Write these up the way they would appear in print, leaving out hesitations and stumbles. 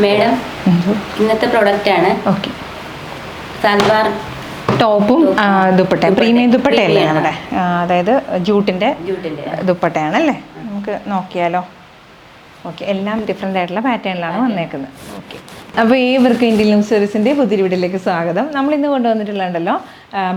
Madam ഇന്നത്തെ product ആണ്. Okay, salwar ടോപ്പും ദുപ്പട്ടയും പ്രീമിയം ദുപ്പട്ടയല്ലേ നമ്മുടെ, അതായത് ജൂട്ടിൻ്റെ ദുപ്പട്ടയാണല്ലേ. നമുക്ക് നോക്കിയാലോ. ഓക്കെ, എല്ലാം ഡിഫറെൻ്റ് ആയിട്ടുള്ള പാറ്റേണിലാണ് വന്നേക്കുന്നത്. ഓക്കെ, അപ്പോൾ ഏവർക്കും ഇന്ത്യൻ ലൂം സർവീസിൻ്റെ പുതിയ വീഡിയോയിലേക്ക് സ്വാഗതം. നമ്മളിന്ന് കൊണ്ടുവന്നിട്ടുള്ളതുണ്ടല്ലോ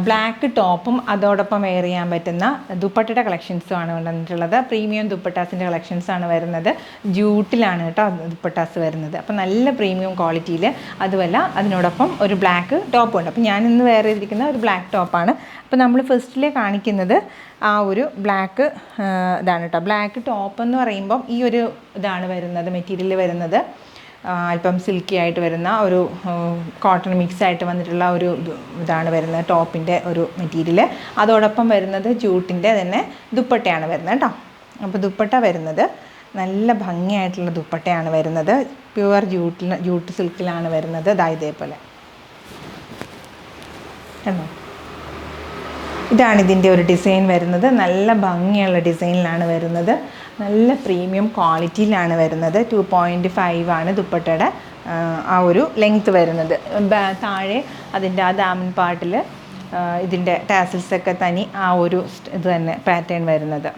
ബ്ലാക്ക് ടോപ്പും അതോടൊപ്പം വെയർ ചെയ്യാൻ പറ്റുന്ന ദുപ്പട്ടയുടെ കളക്ഷൻസുമാണ് കൊണ്ടുവന്നിട്ടുള്ളത്. പ്രീമിയം ദുപ്പട്ടാസിൻ്റെ കളക്ഷൻസാണ് വരുന്നത്. ജൂട്ടിലാണ് കേട്ടോ ദുപ്പട്ടാസ് വരുന്നത്. അപ്പോൾ നല്ല പ്രീമിയം ക്വാളിറ്റിയിൽ, അതുമല്ല അതിനോടൊപ്പം ഒരു ബ്ലാക്ക് ടോപ്പും ഉണ്ട്. അപ്പോൾ ഞാൻ ഇന്ന് വെയർ ചെയ്തിരിക്കുന്ന ഒരു ബ്ലാക്ക് ടോപ്പാണ്. അപ്പോൾ നമ്മൾ ഫസ്റ്റിലെ കാണിക്കുന്നത് ആ ഒരു ബ്ലാക്ക് ഇതാണ് കേട്ടോ. ബ്ലാക്ക് ടോപ്പ് എന്ന് പറയുമ്പം ഈ ഒരു ഇതാണ് വരുന്നത്, മെറ്റീരിയൽ വരുന്നത് അല്പം സിൽക്കി ആയിട്ട് വരുന്ന ഒരു കോട്ടൺ മിക്സ് ആയിട്ട് വന്നിട്ടുള്ള ഒരു ഇതാണ് വരുന്നത് ടോപ്പിൻ്റെ ഒരു മെറ്റീരിയൽ. അതോടൊപ്പം വരുന്നത് ജൂട്ടിൻ്റെ തന്നെ ദുപ്പട്ടയാണ് വരുന്നത് കേട്ടോ. അപ്പോൾ ദുപ്പട്ട വരുന്നത് നല്ല ഭംഗിയായിട്ടുള്ള ദുപ്പട്ടയാണ് വരുന്നത്. പ്യുവർ ജൂട്ട് സിൽക്കിലാണ് വരുന്നത്. ഇതേപോലെ കണ്ടോ, ഇതാണ് ഇതിൻ്റെ ഒരു ഡിസൈൻ വരുന്നത്. നല്ല ഭംഗിയുള്ള ഡിസൈനിലാണ് വരുന്നത്. നല്ല പ്രീമിയം ക്വാളിറ്റിയിലാണ് വരുന്നത്. 2.5 ആണ് ദുപ്പട്ടയുടെ ആ ഒരു ലെങ്ത്ത് വരുന്നത്. താഴെ അതിൻ്റെ ആ ദാമൻ പാർട്ടിൽ ഇതിൻ്റെ ടാസിൽസൊക്കെ തനി ആ ഒരു ഇത് തന്നെ പാറ്റേൺ വരുന്നത്.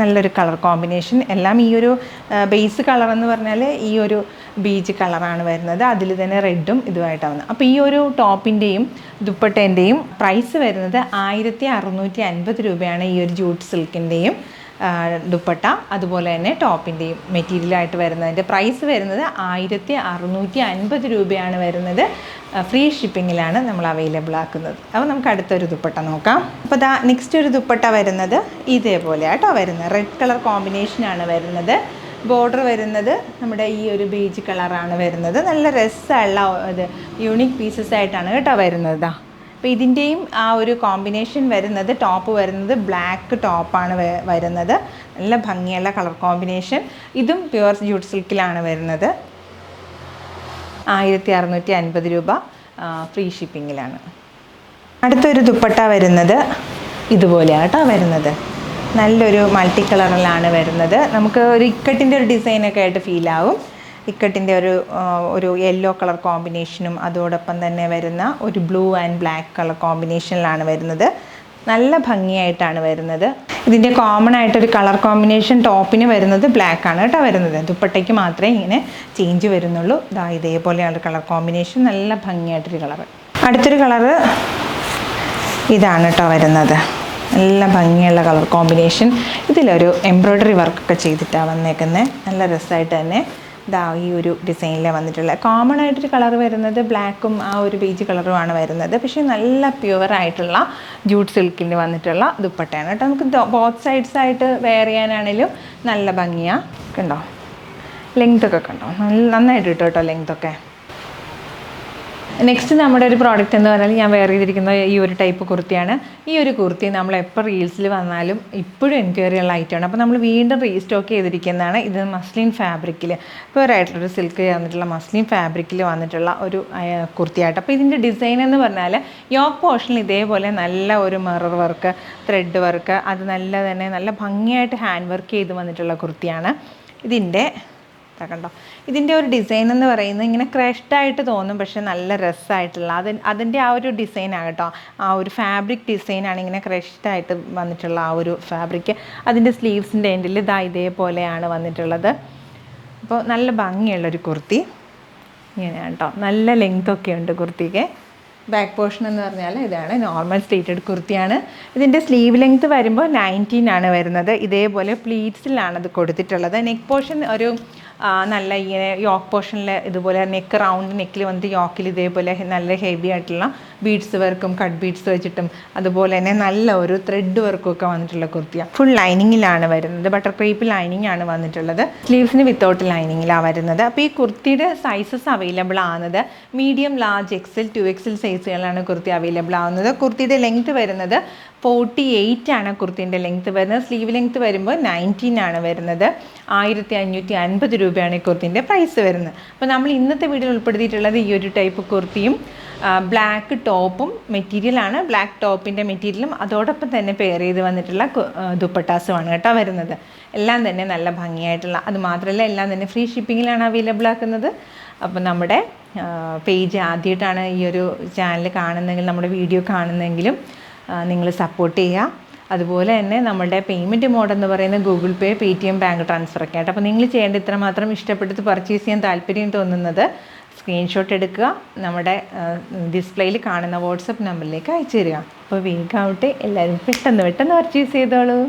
നല്ലൊരു കളർ കോമ്പിനേഷൻ. എല്ലാം ഈ ഒരു ബേസ് കളർ എന്ന് പറഞ്ഞാൽ ഈ ഒരു ബീച്ച് കളറാണ് വരുന്നത്. അതിൽ തന്നെ റെഡും ഇതുമായിട്ടാണ് വന്നത്. അപ്പോൾ ഈ ഒരു ടോപ്പിൻ്റെയും ദുപ്പട്ടേൻ്റെയും പ്രൈസ് വരുന്നത് 1650 രൂപയാണ്. ഈ ഒരു ജൂട്ട് സിൽക്കിൻ്റെയും ദുപ്പട്ട അതുപോലെ തന്നെ ടോപ്പിൻ്റെയും മെറ്റീരിയലായിട്ട് വരുന്നതിൻ്റെ പ്രൈസ് വരുന്നത് 1650 രൂപയാണ് വരുന്നത്. ഫ്രീ ഷിപ്പിങ്ങിലാണ് നമ്മൾ അവൈലബിൾ ആക്കുന്നത്. അപ്പോൾ നമുക്ക് അടുത്തൊരു ദുപ്പട്ട നോക്കാം. അപ്പോൾ നെക്സ്റ്റ് ഒരു ദുപ്പട്ട വരുന്നത് ഇതേപോലെ ആട്ടോ വരുന്നത്. റെഡ് കളർ കോമ്പിനേഷനാണ് വരുന്നത്. ബോർഡർ വരുന്നത് നമ്മുടെ ഈ ഒരു ബേജ് കളറാണ് വരുന്നത്. നല്ല രസമുള്ള ഇത് യൂണിക് പീസസ് ആയിട്ടാണ് കേട്ടോ വരുന്നത്. അപ്പോൾ ഇതിൻ്റെയും ആ ഒരു കോമ്പിനേഷൻ വരുന്നത്, ടോപ്പ് വരുന്നത് ബ്ലാക്ക് ടോപ്പാണ് വരുന്നത്. നല്ല ഭംഗിയുള്ള കളർ കോമ്പിനേഷൻ. ഇതും പ്യുവർ ജൂട്ട് സിൽക്കിലാണ് വരുന്നത്. 1650 രൂപ ഫ്രീ ഷിപ്പിങ്ങിലാണ്. അടുത്തൊരു ദുപ്പട്ട വരുന്നത് ഇതുപോലെയാണ് കേട്ടോ വരുന്നത്. നല്ലൊരു മൾട്ടി കളറിലാണ് വരുന്നത്. നമുക്ക് ഒരു ഇക്കട്ടിൻ്റെ ഒരു ഡിസൈനൊക്കെ ആയിട്ട് ഫീലാവും. ഇക്കട്ടിൻ്റെ ഒരു യെല്ലോ കളർ കോമ്പിനേഷനും അതോടൊപ്പം തന്നെ വരുന്ന ഒരു ബ്ലൂ ആൻഡ് ബ്ലാക്ക് കളർ കോമ്പിനേഷനിലാണ് വരുന്നത്. നല്ല ഭംഗിയായിട്ടാണ് വരുന്നത്. ഇതിൻ്റെ കോമൺ ആയിട്ടൊരു കളർ കോമ്പിനേഷൻ ടോപ്പിന് വരുന്നത് ബ്ലാക്ക് ആണ് കേട്ടോ വരുന്നത്. ദുപ്പട്ടയ്ക്ക് മാത്രമേ ഇങ്ങനെ ചേഞ്ച് വരുന്നുള്ളൂ. ഇതേപോലെയാണ് കളർ കോമ്പിനേഷൻ. നല്ല ഭംഗിയായിട്ടൊരു കളർ. അടുത്തൊരു കളറ് ഇതാണ് കേട്ടോ വരുന്നത്. നല്ല ഭംഗിയുള്ള കളർ കോമ്പിനേഷൻ. ഇതിലൊരു എംബ്രോയ്ഡറി വർക്കൊക്കെ ചെയ്തിട്ടാണ് വന്നേക്കുന്നത്. നല്ല രസമായിട്ട് തന്നെ ഈ ഒരു ഡിസൈനിൽ വന്നിട്ടുള്ള കോമൺ ആയിട്ടൊരു കളർ വരുന്നത് ബ്ലാക്കും ആ ഒരു ബേജ് കളറുമാണ് വരുന്നത്. പക്ഷേ നല്ല പ്യുവറായിട്ടുള്ള ജൂട്ട് സിൽക്കിൽ വന്നിട്ടുള്ള ദുപ്പട്ടയാണ് കേട്ടോ. നമുക്ക് ബോത്ത് സൈഡ്സ് ആയിട്ട് വെയർ ചെയ്യാനാണെങ്കിലും നല്ല ഭംഗിയാണ്. കണ്ടോ ലെങ്ത്തൊക്കെ കണ്ടോ, നന്നായിട്ട് കിട്ടും കേട്ടോ ലെങ്ത്തൊക്കെ. നെക്സ്റ്റ് നമ്മുടെ ഒരു പ്രോഡക്റ്റ് എന്ന് പറഞ്ഞാൽ ഞാൻ വെയർ ചെയ്തിരിക്കുന്ന ഈ ഒരു ടൈപ്പ് കുർത്തിയാണ്. ഈ ഒരു കുർത്തി നമ്മൾ എപ്പോൾ റീൽസിൽ വന്നാലും ഇപ്പോഴും എൻക്വയറി ഉള്ള ഐറ്റമാണ്. അപ്പോൾ നമ്മൾ വീണ്ടും റീസ്റ്റോക്ക് ചെയ്തിരിക്കുന്നതാണ്. ഇത് മസ്ലിൻ ഫാബ്രിക്കിൽ പ്യുവറായിട്ടുള്ളൊരു സിൽക്ക് വന്നിട്ടുള്ള മസ്ലിൻ ഫാബ്രിക്കിൽ വന്നിട്ടുള്ള ഒരു കുർത്തിയായിട്ട്. അപ്പോൾ ഇതിൻ്റെ ഡിസൈൻ എന്ന് പറഞ്ഞാൽ യോക്ക് പോർഷനിൽ ഇതേപോലെ നല്ല ഒരു മിറർ വർക്ക്, ത്രെഡ് വർക്ക്, അത് നല്ല ഭംഗിയായിട്ട് ഹാൻഡ് വർക്ക് ചെയ്ത് വന്നിട്ടുള്ള കുർത്തിയാണ്. കണ്ടോ, ഇതിൻ്റെ ഒരു ഡിസൈൻ എന്ന് പറയുന്നത് ഇങ്ങനെ ക്രഷ്ഡായിട്ട് തോന്നും, പക്ഷേ നല്ല രസമായിട്ടുള്ള അതിൻ്റെ ആ ഒരു ഡിസൈനാണ് കേട്ടോ. ആ ഒരു ഫാബ്രിക് ഡിസൈനാണ് ഇങ്ങനെ ക്രഷ്ഡായിട്ട് വന്നിട്ടുള്ള ആ ഒരു ഫാബ്രിക്. അതിൻ്റെ സ്ലീവ്സിൻ്റെ എൻഡിൽ ഇതേപോലെയാണ് വന്നിട്ടുള്ളത്. അപ്പോൾ നല്ല ഭംഗിയുള്ളൊരു കുർത്തി ഇങ്ങനെയാണ് കേട്ടോ. നല്ല ലെങ്ത്തൊക്കെ ഉണ്ട് കുർത്തിക്ക്. ബാക്ക് പോർഷൻ എന്ന് പറഞ്ഞാൽ ഇതാണ് നോർമൽ സ്ട്രേറ്റഡ് കുർത്തിയാണ്. ഇതിൻ്റെ സ്ലീവ് ലെങ്ത്ത് വരുമ്പോൾ 19 ആണ് വരുന്നത്. ഇതേപോലെ പ്ലീറ്റ്സിലാണ് അത് കൊടുത്തിട്ടുള്ളത്. നെക്ക് പോർഷൻ ഒരു നല്ല ഇങ്ങനെ യോക്ക് പോർഷനിൽ ഇതുപോലെ നെക്ക് റൗണ്ട് നെക്കിൽ വന്നിട്ട് യോക്കിൽ ഇതേപോലെ നല്ല ഹെവി ആയിട്ടുള്ള ബീഡ്സ് വർക്കും കട്ട് ബീഡ്സ് വെച്ചിട്ടും അതുപോലെ തന്നെ നല്ല ഒരു ത്രെഡ് വർക്കും ഒക്കെ വന്നിട്ടുള്ള കുർത്തിയാണ്. ഫുൾ ലൈനിങ്ങിലാണ് വരുന്നത്. ബട്ടർ ക്രേപ്പ് ലൈനിങ് ആണ് വന്നിട്ടുള്ളത്. സ്ലീവ്സിന് വിത്തൗട്ട് ലൈനിങ്ങിലാണ് വരുന്നത്. അപ്പോൾ ഈ കുർത്തിയുടെ സൈസസ് അവൈലബിൾ ആവുന്നത് മീഡിയം, ലാർജ്, XL, 2XL സൈസുകളാണ് കുർത്തി അവൈലബിൾ ആവുന്നത്. കുർത്തിയുടെ ലെങ്ത്ത് വരുന്നത് 48 ആണ് കുർത്തിൻ്റെ ലെങ്ത്ത് വരുന്നത്. സ്ലീവ് ലെങ്ത്ത് വരുമ്പോൾ 19 ആണ് വരുന്നത്. 1550 രൂപയാണ് ഈ കുർത്തിൻ്റെ പ്രൈസ് വരുന്നത്. അപ്പോൾ നമ്മൾ ഇന്നത്തെ വീഡിയോയിൽ ഉൾപ്പെടുത്തിയിട്ടുള്ളത് ഈ ഒരു ടൈപ്പ് കുർത്തിയും ബ്ലാക്ക് ടോപ്പും മെറ്റീരിയലാണ്, ബ്ലാക്ക് ടോപ്പിൻ്റെ മെറ്റീരിയലും അതോടൊപ്പം തന്നെ പെയർ ചെയ്ത് വന്നിട്ടുള്ള ദുപ്പട്ടാസുമാണ് കേട്ടോ വരുന്നത്. എല്ലാം തന്നെ നല്ല ഭംഗിയായിട്ടുള്ള, അത് മാത്രമല്ല എല്ലാം തന്നെ ഫ്രീ ഷിപ്പിങ്ങിലാണ് അവൈലബിൾ ആക്കുന്നത്. അപ്പോൾ നമ്മുടെ പേജ് ആദ്യമായിട്ടാണ് ഈ ഒരു ചാനൽ കാണുന്നതെങ്കിൽ, നമ്മുടെ വീഡിയോ കാണുന്നെങ്കിലും നിങ്ങൾ സപ്പോർട്ട് ചെയ്യുക. അതുപോലെ തന്നെ നമ്മുടെ പേയ്മെൻറ്റ് മോഡ് എന്ന് പറയുന്നത് ഗൂഗിൾ പേ, പേടിഎം, ബാങ്ക് ട്രാൻസ്ഫർ ഒക്കെ ആയിട്ട്. അപ്പോൾ നിങ്ങൾ ചെയ്യേണ്ട ഇത്ര മാത്രം, ഇഷ്ടപ്പെട്ട് പർച്ചേസ് ചെയ്യാൻ താല്പര്യം തോന്നുന്നത് സ്ക്രീൻഷോട്ട് എടുക്കുക, നമ്മുടെ ഡിസ്പ്ലേയിൽ കാണുന്ന വാട്സപ്പ് നമ്പറിലേക്ക് അയച്ചു തരിക. അപ്പോൾ വേഗമാവട്ടെ, എല്ലാവരും പെട്ടെന്ന് പർച്ചേസ് ചെയ്തോളൂ.